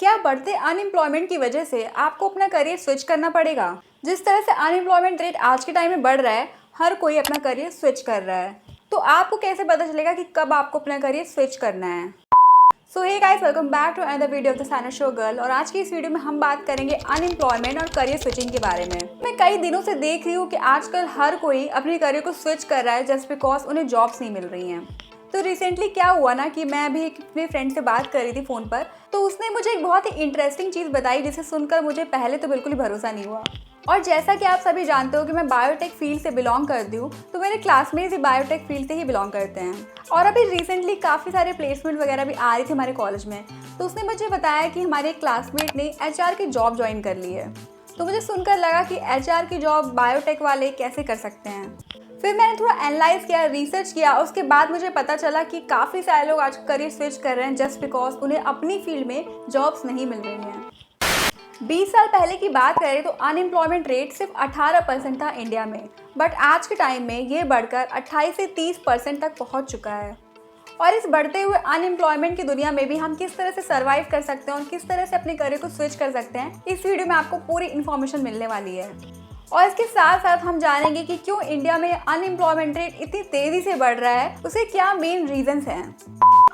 क्या बढ़ते अनएम्प्लॉयमेंट की वजह से आपको अपना करियर स्विच करना पड़ेगा? जिस तरह से अनएम्प्लॉयमेंट रेट आज के टाइम में बढ़ रहा है, हर कोई अपना करियर स्विच कर रहा है। तो आपको कैसे पता चलेगा कि कब आपको अपना करियर स्विच करना है? So hey guys, welcome back to another video of the Saina show girl. और आज की इस वीडियो में हम बात करेंगे अनएम्प्लॉयमेंट और करियर स्विचिंग के बारे में। मैं कई दिनों से देख रही हूँ कि आजकल हर कोई अपने करियर को स्विच कर रहा है जस्ट बिकॉज उन्हें जॉब्स नहीं मिल रही हैं। तो रिसेंटली क्या हुआ ना कि मैं अभी अपने फ्रेंड से बात कर रही थी फ़ोन पर, तो उसने मुझे एक बहुत ही इंटरेस्टिंग चीज़ बताई जिसे सुनकर मुझे पहले तो बिल्कुल ही भरोसा नहीं हुआ। और जैसा कि आप सभी जानते हो कि मैं बायोटेक फील्ड से बिलोंग करती हूँ, तो मेरे क्लासमेट्स ही बायोटेक फील्ड से ही बिलोंग करते हैं। और अभी रिसेंटली काफ़ी सारे प्लेसमेंट वगैरह भी आ रही थी हमारे कॉलेज में। तो उसने मुझे बताया कि हमारे एक क्लासमेट ने एचआर की जॉब ज्वाइन कर ली है। तो मुझे सुनकर लगा कि एचआर की जॉब बायोटेक वाले कैसे कर सकते हैं। फिर मैंने थोड़ा एनालाइज किया, रिसर्च किया। उसके बाद मुझे पता चला कि काफ़ी सारे लोग आज करियर स्विच कर रहे हैं जस्ट बिकॉज उन्हें अपनी फील्ड में जॉब्स नहीं मिल रही हैं। 20 साल पहले की बात करें तो अनएम्प्लॉयमेंट रेट सिर्फ 18% था इंडिया में, बट आज के टाइम में ये बढ़कर 28 से 30% तक पहुंच चुका है। और इस बढ़ते हुए अनएम्प्लॉयमेंट की दुनिया में भी हम किस तरह से सर्वाइव कर सकते हैं और किस तरह से अपने करियर को स्विच कर सकते हैं, इस वीडियो में आपको पूरी इन्फॉर्मेशन मिलने वाली है। और इसके साथ साथ हम जानेंगे कि क्यों इंडिया में अनएम्प्लॉयमेंट रेट इतनी तेजी से बढ़ रहा है, उसे क्या मेन रीजंस हैं।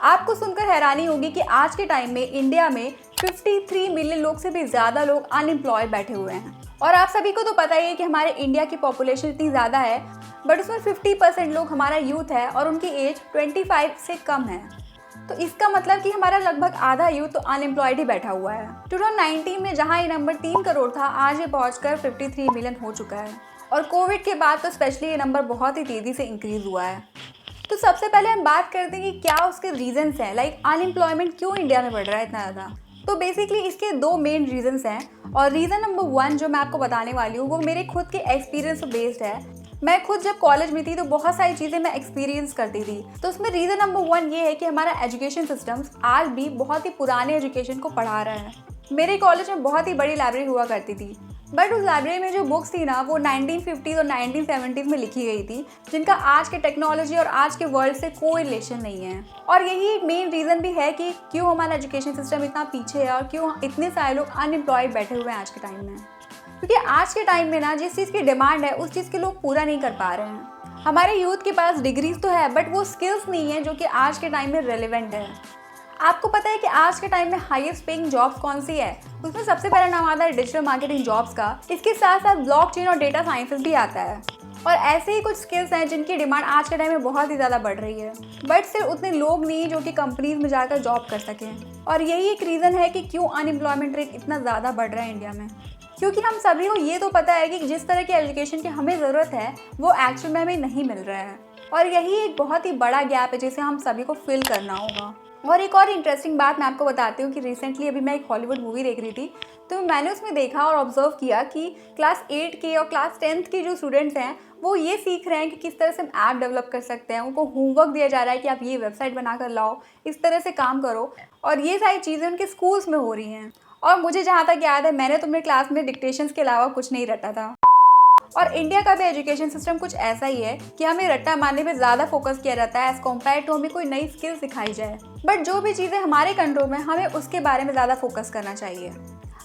आपको सुनकर हैरानी होगी कि आज के टाइम में इंडिया में 53 मिलियन लोग से भी ज़्यादा लोग अनएम्प्लॉय बैठे हुए हैं। और आप सभी को तो पता ही है कि हमारे इंडिया की पॉपुलेशन इतनी ज़्यादा है, बट उसमें 50% लोग हमारा यूथ है और उनकी एज 25 से कम है। तो इसका मतलब कि हमारा लगभग आधा यूथ तो अनएम्प्लॉयड ही बैठा हुआ है। 2019 में जहां ये नंबर 3 करोड़ था, आज ये पहुंचकर 53 मिलियन हो चुका है। और कोविड के बाद तो स्पेशली ये नंबर बहुत ही तेज़ी से इंक्रीज हुआ है। तो सबसे पहले हम बात करते हैं कि क्या उसके रीजंस हैं, लाइक अनएम्प्लॉयमेंट क्यों इंडिया में बढ़ रहा है इतना ज़्यादा। तो बेसिकली इसके दो मेन रीजंस हैं। और रीज़न नंबर 1 जो मैं आपको बताने वाली हूँ वो मेरे खुद के एक्सपीरियंस पर बेस्ड है। मैं खुद जब कॉलेज में थी तो बहुत सारी चीज़ें मैं एक्सपीरियंस करती थी। तो उसमें रीज़न नंबर 1 ये है कि हमारा एजुकेशन सिस्टम आज भी बहुत ही पुराने एजुकेशन को पढ़ा रहा है। मेरे कॉलेज में बहुत ही बड़ी लाइब्रेरी हुआ करती थी, बट उस लाइब्रेरी में जो बुक्स थी ना वो 1950 और 1970 में लिखी गई थी, जिनका आज के टेक्नोलॉजी और आज के वर्ल्ड से कोई रिलेशन नहीं है। और यही एक मेन रीज़न भी है कि क्यों हमारा एजुकेशन सिस्टम इतना पीछे है और क्यों इतने सारे लोग अनएम्प्लॉयड बैठे हुए हैं आज के टाइम में। क्योंकि आज के टाइम में ना जिस चीज़ की डिमांड है उस चीज़ के लोग पूरा नहीं कर पा रहे हैं। हमारे यूथ के पास डिग्रीज तो है, बट वो स्किल्स नहीं है जो कि आज के टाइम में रेलेवेंट है। आपको पता है कि आज के टाइम में हाईएस्ट पेइंग जॉब्स कौन सी है? उसमें सबसे पहला नाम आता है डिजिटल मार्केटिंग जॉब्स का। इसके साथ साथ ब्लॉकचेन और डेटा साइंसेस भी आता है। और ऐसे ही कुछ स्किल्स हैं जिनकी डिमांड आज के टाइम में बहुत ही ज़्यादा बढ़ रही है, बट सिर्फ उतने लोग नहीं जो कि कंपनीज में जाकर जॉब कर सकें। और यही एक रीज़न है कि क्यों अनएम्प्लॉयमेंट रेट इतना ज़्यादा बढ़ रहा है इंडिया में। क्योंकि हम सभी को ये तो पता है कि जिस तरह की एजुकेशन की हमें ज़रूरत है वो एक्चुअल में हमें नहीं मिल रहा है। और यही एक बहुत ही बड़ा गैप है जिसे हम सभी को फिल करना होगा। और एक और इंटरेस्टिंग बात मैं आपको बताती हूँ कि रिसेंटली अभी मैं एक हॉलीवुड मूवी देख रही थी, तो मैंने उसमें देखा और ऑब्जर्व किया कि क्लास 8 के और क्लास 10th के जो स्टूडेंट्स हैं वो ये सीख रहे हैं कि किस तरह से हम ऐप डेवलप कर सकते हैं। उनको होमवर्क दिया जा रहा है कि आप ये वेबसाइट बना कर लाओ, इस तरह से काम करो। और ये सारी चीज़ें उनके स्कूल्स में हो रही हैं। और मुझे जहाँ तक याद है मैंने तो अपने क्लास में डिक्टेशंस के अलावा कुछ नहीं रटा था। और इंडिया का भी एजुकेशन सिस्टम कुछ ऐसा ही है कि हमें रट्टा मारने पे ज़्यादा फोकस किया जाता है एज़ कम्पेयर टू हमें कोई नई स्किल सिखाई जाए। बट जो भी चीज़ें हमारे कंट्रोल में, हमें उसके बारे में ज़्यादा फोकस करना चाहिए।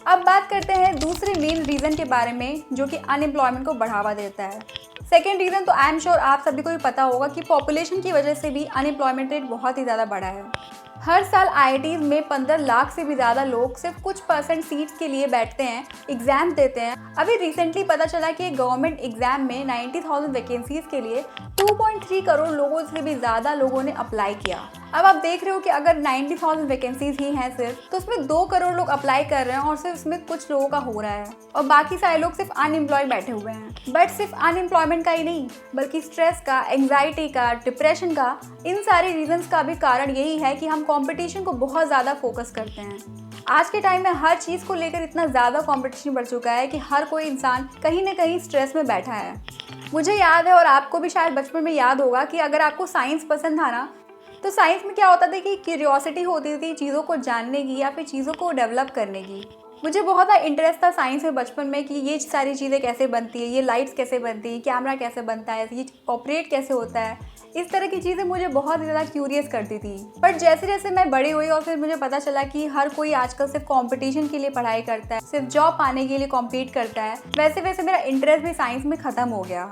अब बात करते हैं दूसरे मेन रीज़न के बारे में जो कि अनएम्प्लॉयमेंट को बढ़ावा देता है। सेकेंड रीज़न तो आई एम श्योर आप सभी को भी पता होगा कि पॉपुलेशन की वजह से भी अनएम्प्लॉयमेंट रेट बहुत ही ज़्यादा बढ़ा है। हर साल आईआईटीज़ में 15 लाख से भी ज़्यादा लोग सिर्फ कुछ परसेंट सीट्स के लिए बैठते हैं, एग्ज़ाम देते हैं। अभी रिसेंटली पता चला कि गवर्नमेंट एग्ज़ाम में 90,000 वैकेंसीज़ के लिए 2.3 करोड़ लोगों से भी ज़्यादा लोगों ने अप्लाई किया। अब आप देख रहे हो कि अगर 90,000 वैकेंसीज ही हैं सिर्फ, तो उसमें 2 करोड़ लोग अप्लाई कर रहे हैं और सिर्फ इसमें कुछ लोगों का हो रहा है और बाकी सारे लोग सिर्फ अनएम्प्लॉय बैठे हुए हैं। बट सिर्फ अनएम्प्लॉयमेंट का ही नहीं, बल्कि स्ट्रेस का, एंग्जाइटी का, डिप्रेशन का, इन सारे रीजंस का भी कारण यही है कि हम कंपटीशन को बहुत ज़्यादा फोकस करते हैं। आज के टाइम में हर चीज़ को लेकर इतना ज़्यादा कंपटीशन बढ़ चुका है कि हर कोई इंसान कहीं ना कहीं स्ट्रेस में बैठा है। मुझे याद है और आपको भी शायद बचपन में याद होगा कि अगर आपको साइंस पसंद था ना, तो साइंस में क्या होता था कि क्यूरियोसिटी होती थी चीज़ों को जानने की या फिर चीज़ों को डेवलप करने की। मुझे बहुत ज़्यादा इंटरेस्ट था साइंस में बचपन में कि ये सारी चीज़ें कैसे बनती है, ये लाइट्स कैसे बनती है, कैमरा कैसे बनता है, ये ऑपरेट कैसे होता है। इस तरह की चीज़ें मुझे बहुत ज़्यादा क्यूरियस करती थी। बट जैसे जैसे मैं बड़ी हुई और फिर मुझे पता चला कि हर कोई आजकल सिर्फ कंपटीशन के लिए पढ़ाई करता है, सिर्फ जॉब पाने के लिए कॉम्पीट करता है, वैसे वैसे मेरा इंटरेस्ट भी साइंस में ख़त्म हो गया।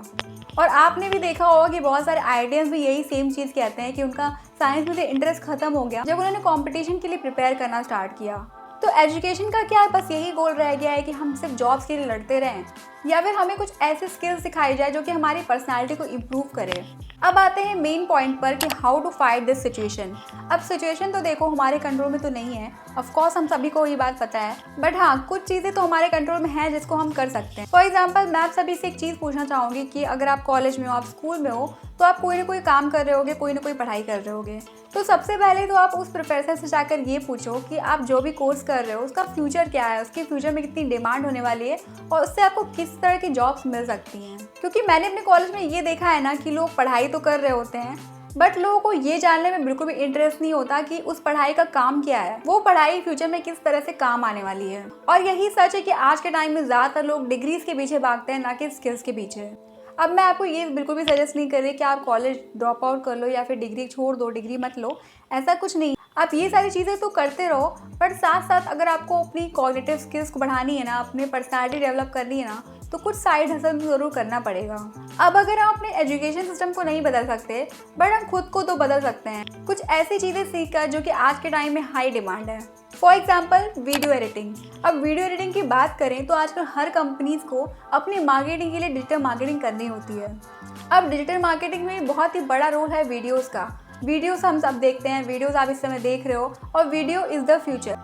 और आपने भी देखा होगा कि बहुत सारे आइडियंस भी यही सेम चीज़ कहते हैं कि उनका साइंस में इंटरेस्ट ख़त्म हो गया जब उन्होंने कंपटीशन के लिए प्रिपेयर करना स्टार्ट किया। तो एजुकेशन का क्या बस यही गोल रह गया है कि हम सिर्फ जॉब्स के लिए लड़ते रहें, या फिर हमें कुछ ऐसे स्किल्स सिखाई जाए जो कि हमारी पर्सनालिटी को इम्प्रूव करे। अब आते हैं मेन पॉइंट पर कि how to fight this situation. अब सिचुएशन तो देखो हमारे कंट्रोल में तो नहीं है, ऑफ कोर्स हम सभी को ये बात पता है, बट हाँ कुछ चीज़ें तो हमारे कंट्रोल में है जिसको हम कर सकते हैं। फॉर एग्जाम्पल मैं आप सभी से एक चीज़ पूछना चाहूँगी कि अगर आप कॉलेज में हो, आप स्कूल में हो, तो आप कोई ना कोई काम कर रहे होगे, कोई ना कोई पढ़ाई कर रहे होगे। तो सबसे पहले तो आप उस प्रोफेसर से जाकर ये पूछो कि आप जो भी कोर्स कर रहे हो उसका फ्यूचर क्या है, उसके फ्यूचर में कितनी डिमांड होने वाली है और उससे आपको किस तरह की जॉब्स मिल सकती हैं। क्योंकि मैंने अपने कॉलेज में ये देखा है ना कि लोग पढ़ाई तो कर रहे होते हैं बट लोगों को ये जानने में बिल्कुल भी इंटरेस्ट नहीं होता कि उस पढ़ाई का काम क्या है, वो पढ़ाई फ्यूचर में किस तरह से काम आने वाली है। और यही सच है कि आज के टाइम में ज़्यादातर लोग डिग्रीज के पीछे भागते हैं, ना कि स्किल्स के पीछे। अब मैं आपको ये बिल्कुल भी सजेस्ट नहीं कर रही कि आप कॉलेज ड्रॉप आउट कर लो या फिर डिग्री छोड़ दो, डिग्री मत लो, ऐसा कुछ नहीं। आप ये सारी चीज़ें तो करते रहो, बट साथ साथ अगर आपको अपनी कॉग्निटिव स्किल्स को बढ़ानी है ना, अपनी पर्सनालिटी डेवलप करनी है ना, तो कुछ साइड हसल ज़रूर करना पड़ेगा। अब अगर हम अपने एजुकेशन सिस्टम को नहीं बदल सकते, बट हम खुद को तो बदल सकते हैं कुछ ऐसी चीज़ें सीखकर जो कि आज के टाइम में हाई डिमांड है। For example video editing. अब वीडियो एडिटिंग की बात करें तो आजकल हर कंपनीज़ को अपनी मार्केटिंग के लिए डिजिटल मार्केटिंग करनी होती है। अब डिजिटल मार्केटिंग में बहुत ही बड़ा रोल है वीडियोज़ का। वीडियोज़ हम सब देखते हैं, वीडियोज़ आप इस समय देख रहे हो, और वीडियो इज़ द फ्यूचर।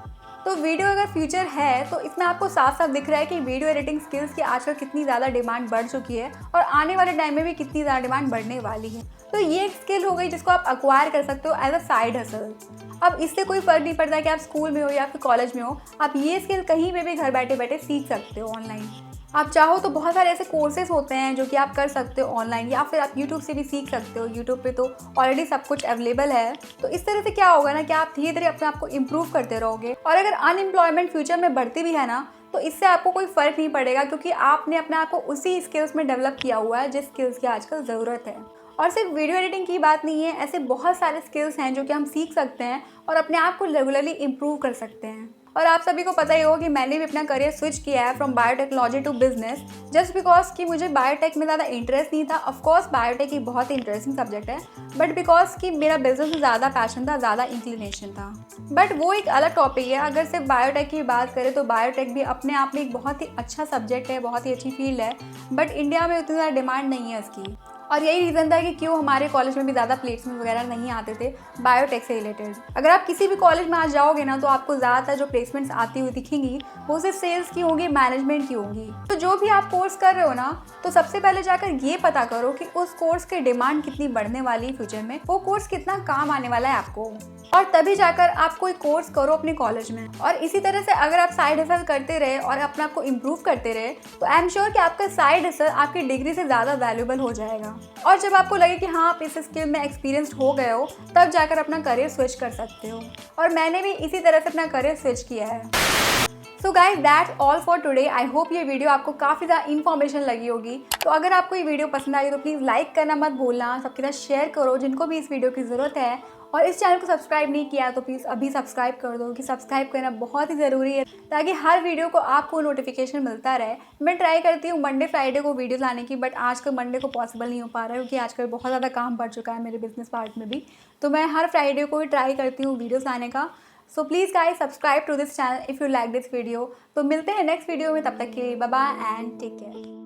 तो वीडियो अगर फ्यूचर है तो इसमें आपको साफ साफ दिख रहा है कि वीडियो एडिटिंग स्किल्स की आजकल कितनी ज़्यादा डिमांड बढ़ चुकी है और आने वाले टाइम में भी कितनी ज़्यादा डिमांड बढ़ने वाली है। तो ये एक स्किल हो गई जिसको आप अक्वायर कर सकते हो एज अ साइड हसल। अब इससे कोई फ़र्क नहीं पड़ता कि आप स्कूल में हो या फिर कॉलेज में हो, आप ये स्किल कहीं पे भी घर बैठे बैठे सीख सकते हो ऑनलाइन। आप चाहो तो बहुत सारे ऐसे कोर्सेज होते हैं जो कि आप कर सकते हो ऑनलाइन, या फिर आप यूट्यूब से भी सीख सकते हो। यूट्यूब पे तो ऑलरेडी सब कुछ अवेलेबल है। तो इस तरह से क्या होगा ना कि आप धीरे धीरे अपने आप को इम्प्रूव करते रहोगे। और अगर अनएम्प्लॉयमेंट फ्यूचर में बढ़ती भी है ना, तो इससे आपको कोई फ़र्क नहीं पड़ेगा, क्योंकि आपने अपने आप को उसी स्किल्स में डेवलप किया हुआ है जिस स्किल्स की आजकल ज़रूरत है। और सिर्फ वीडियो एडिटिंग की बात नहीं है, ऐसे बहुत सारे स्किल्स हैं जो कि हम सीख सकते हैं और अपने आप को रेगुलरली इम्प्रूव कर सकते हैं। और आप सभी को पता ही होगा कि मैंने भी अपना करियर स्विच किया है from biotechnology to business, just because कि मुझे बायोटेक में ज़्यादा इंटरेस्ट नहीं था। ऑफकोर्स बायोटेक एक बहुत ही इंटरेस्टिंग सब्जेक्ट है, बट बिकॉज कि मेरा बिजनेस में ज़्यादा पैशन था, ज़्यादा इंक्लिनेशन था। बट वो एक अलग टॉपिक है। अगर सिर्फ बायोटेक की बात करें तो बायोटेक भी अपने आप में एक बहुत ही अच्छा सब्जेक्ट है, बहुत ही अच्छी फील्ड है, बट इंडिया में उतनी ज़्यादा डिमांड नहीं है इसकी। और यही रीज़न था कि क्यों हमारे कॉलेज में भी ज़्यादा प्लेसमेंट वगैरह नहीं आते थे बायोटेक से रिलेटेड। अगर आप किसी भी कॉलेज में आज जाओगे ना, तो आपको ज़्यादातर जो प्लेसमेंट्स आती हुई दिखेंगी वो सिर्फ सेल्स की होंगी, मैनेजमेंट की होंगी। तो जो भी आप कोर्स कर रहे हो ना, तो सबसे पहले जाकर ये पता करो कि उस कोर्स की डिमांड कितनी बढ़ने वाली है फ्यूचर में, वो कोर्स कितना काम आने वाला है आपको, और तभी जाकर आप कोई कोर्स करो अपने कॉलेज में। और इसी तरह से अगर आप साइड हसल करते रहे और अपने आप को इम्प्रूव करते रहे, तो आई एम श्योर कि आपका साइड हसल आपकी डिग्री से ज़्यादा वैल्यूबल हो जाएगा। और जब आपको लगे कि हाँ आप इस स्किल में एक्सपीरियंस्ड हो गए हो, तब जाकर अपना करियर स्विच कर सकते हो। और मैंने भी इसी तरह से अपना करियर स्विच किया है। So guys that's all for today. I hope ये वीडियो आपको काफ़ी ज़्यादा इन्फॉर्मेशन लगी होगी। तो अगर आपको ये वीडियो पसंद आई तो प्लीज़ लाइक करना मत भूलना, सबके साथ शेयर करो जिनको भी इस वीडियो की ज़रूरत है। और इस चैनल को सब्सक्राइब नहीं किया तो प्लीज़ अभी सब्सक्राइब कर दो, क्योंकि सब्सक्राइब करना बहुत ही ज़रूरी है ताकि हर वीडियो को आपको नोटिफिकेशन मिलता रहे। मैं ट्राई करती हूँ मंडे फ्राइडे को वीडियोस लाने की, बट आजकल मंडे को पॉसिबल नहीं हो पा रहा है क्योंकि आजकल बहुत ज़्यादा काम बढ़ चुका है मेरे बिजनेस पार्ट में भी। तो मैं हर फ्राइडे को ही ट्राई करती हूँ वीडियोज़ लाने का। So please guys subscribe to this channel if you like this video. तो मिलते हैं नेक्स्ट वीडियो में, तब तक के लिए bye bye and take care.